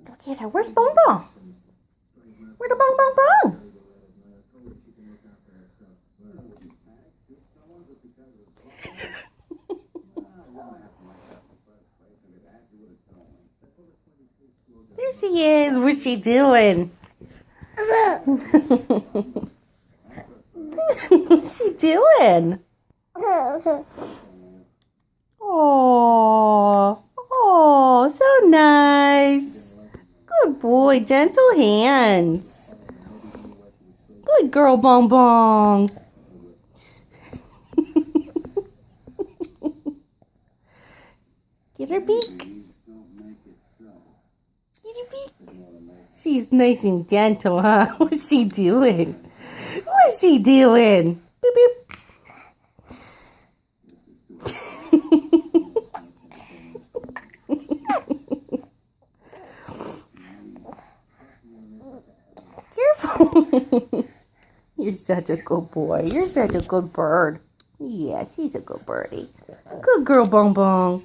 Look at her. Where's Bong Bong? Where'd the Bong Bong Bong? There she is. What's she doing? What's she doing? Oh, oh, so nice. Good boy, gentle hands. Good girl, Bong Bong. Get her beak. Get her beak. She's nice and gentle, huh? What's she doing? What's she doing? Boop, boop. Careful. You're such a good boy. You're such a good bird. Yeah, she's a good birdie. Good girl, Bong Bong.